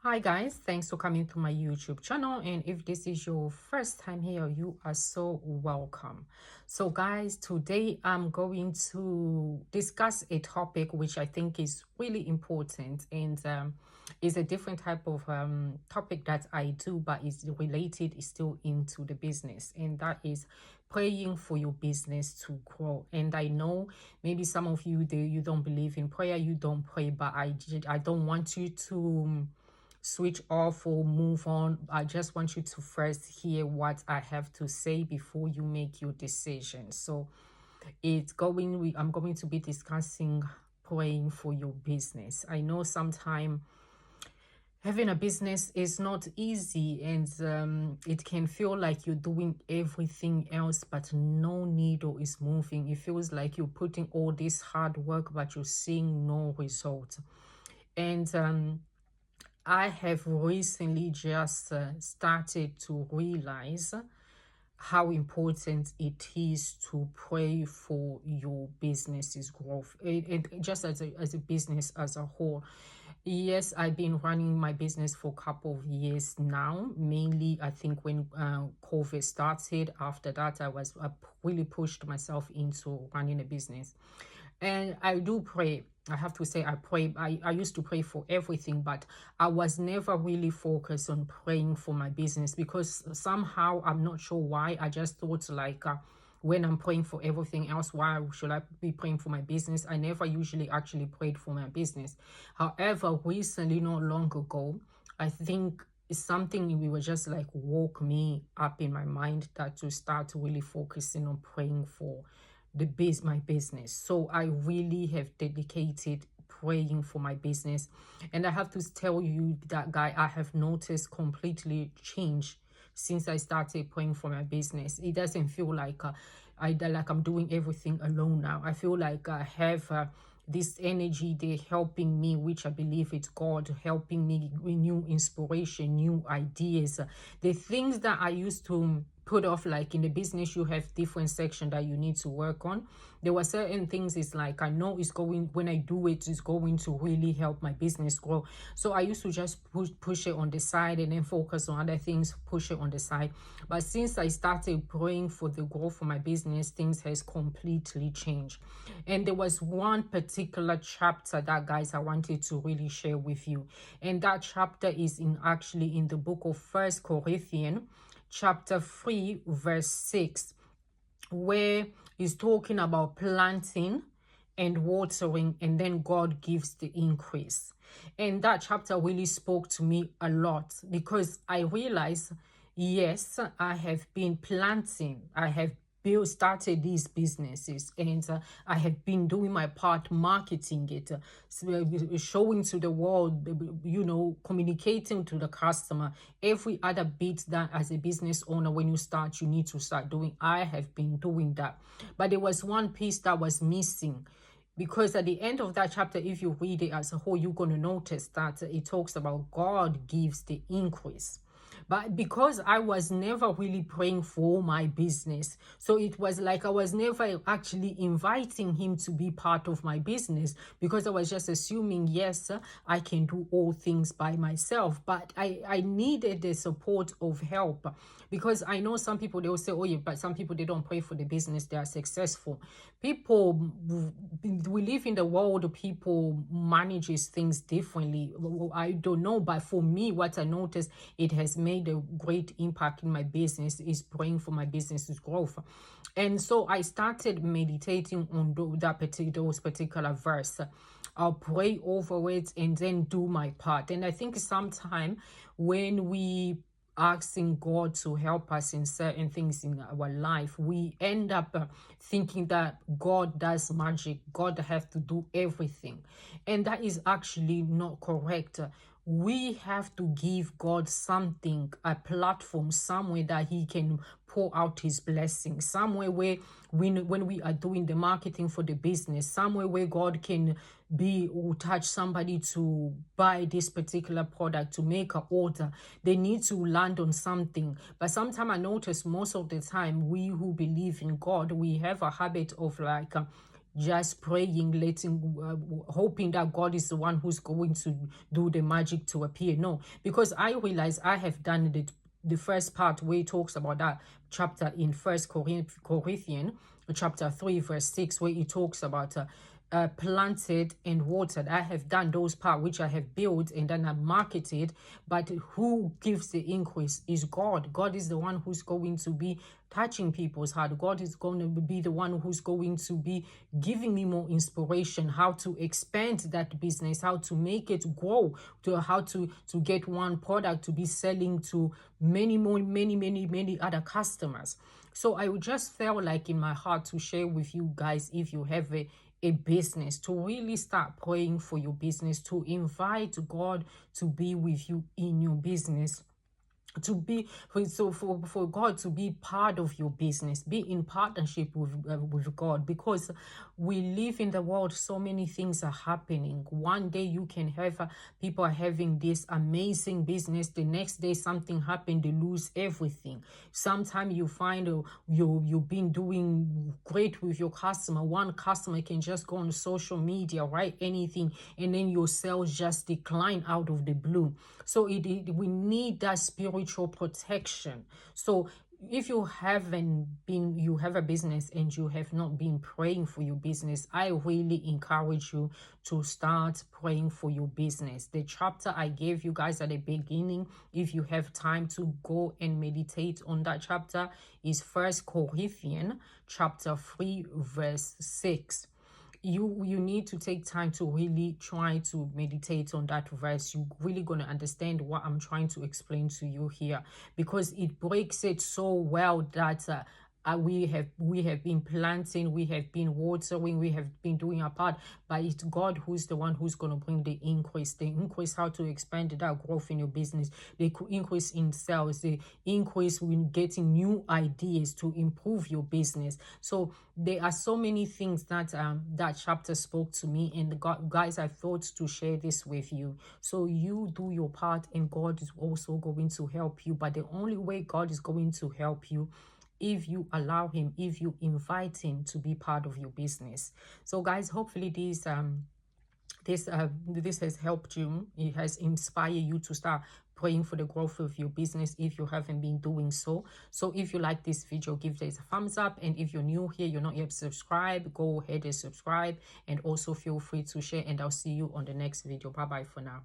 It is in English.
Hi guys, thanks for coming to my YouTube channel, and if this is your first time here, you are so welcome. So guys, today I'm going to discuss a topic which I think is really important, and is a different type of topic that I do, but is related, is still into the business, and that is praying for your business to grow. And I know maybe some of you you don't believe in prayer, you don't pray, but I don't want you to switch off or move on. I just want you to first hear what I have to say before you make your decision. So I'm going to be discussing praying for your business. I know sometimes having a business is not easy, and it can feel like you're doing everything else but no needle is moving. It feels like you're putting all this hard work but you're seeing no result. And I have recently just started to realize how important it is to pray for your business's growth, and just as a business as a whole. Yes, I've been running my business for a couple of years now. Mainly, I think when COVID started, after that, I really pushed myself into running a business. And I do pray. I have to say, I pray. I used to pray for everything, but I was never really focused on praying for my business, because somehow, I'm not sure why, I just thought like, when I'm praying for everything else, why should I be praying for my business? I never usually actually prayed for my business. However, recently, not long ago, I think it's something we were just like woke me up in my mind, that to start really focusing on praying for my business. So I really have dedicated praying for my business, and I have to tell you that, guy, I have noticed completely change since I started praying for my business. It doesn't feel like I'm doing everything alone now. I feel like I have this energy there helping me, which I believe it's God helping me with new inspiration, new ideas. The things that I used to put off, like in the business, you have different section that you need to work on. There were certain things, it's like I know it's going, when I do it, it's going to really help my business grow. So I used to just push it on the side and then focus on other things, push it on the side. But since I started praying for the growth of my business, things has completely changed. And there was one particular chapter that, guys, I wanted to really share with you. And that chapter is actually in the book of First Corinthians chapter 3 verse 6, where he's talking about planting and watering, and then God gives the increase. And that chapter really spoke to me a lot, because I realized, yes, I have been planting, I have started these businesses, and I have been doing my part marketing it, showing to the world, communicating to the customer, every other bit that as a business owner, when you start, you need to start doing. I have been doing that, but there was one piece that was missing, because at the end of that chapter, if you read it as a whole, you're going to notice that it talks about God gives the increase. But because I was never really praying for my business, so it was like I was never actually inviting him to be part of my business, because I was just assuming, yes, I can do all things by myself. But I needed the support of help, because I know some people, they will say, oh yeah, but some people, they don't pray for the business, they are successful. People, we live in the world, people manages things differently. I don't know, but for me, what I noticed, it has made a great impact in my business, is praying for my business's growth. And so I started meditating on those particular verse. I'll pray over it and then do my part. And I think sometimes when we asking God to help us in certain things in our life, we end up thinking that God does magic, God has to do everything. And that is actually not correct. We have to give God something, a platform, somewhere that he can pour out his blessing, somewhere where when we are doing the marketing for the business, somewhere where God can be or touch somebody to buy this particular product, to make an order. They need to land on something. But sometimes I notice most of the time, we who believe in God, we have a habit of like just praying, hoping that God is the one who's going to do the magic to appear. No, because I realize I have done the first part where it talks about that chapter in First Corinthians chapter 3 verse 6, where it talks about planted and watered. I have done those part which I have built and then I marketed, but who gives the increase is God. God is the one who's going to be touching people's heart. God is going to be the one who's going to be giving me more inspiration, how to expand that business, how to make it grow, to how to get one product to be selling to many other customers. So I would just felt like in my heart to share with you guys, if you have a business, to really start praying for your business, to invite God to be with you in your business, to be for God to be part of your business, be in partnership with God, because we live in the world, so many things are happening. One day you can have people are having this amazing business, the next day something happened, they lose everything. Sometimes you find you've been doing great with your customer, one customer can just go on social media, write anything, and then your sales just decline out of the blue. So we need that spiritual protection. So if you have a business and you have not been praying for your business, I really encourage you to start praying for your business. The chapter I gave you guys at the beginning, if you have time to go and meditate on that chapter, is First Corinthians chapter 3 verse 6. You need to take time to really try to meditate on that verse. You're really going to understand what I'm trying to explain to you here, because it breaks it so well that we have been planting, we have been watering, we have been doing our part, but it's God who's the one who's going to bring the increase, how to expand that growth in your business, the increase in sales, the increase in getting new ideas to improve your business. So there are so many things that that chapter spoke to me, and guys, I thought to share this with you. So you do your part and God is also going to help you, but the only way God is going to help you, if you allow him, if you invite him to be part of your business. So guys, hopefully this has helped you. It has inspired you to start praying for the growth of your business if you haven't been doing so. So if you like this video, give this a thumbs up, and if you're new here, you're not yet subscribed, go ahead and subscribe, and also feel free to share, and I'll see you on the next video. Bye bye for now.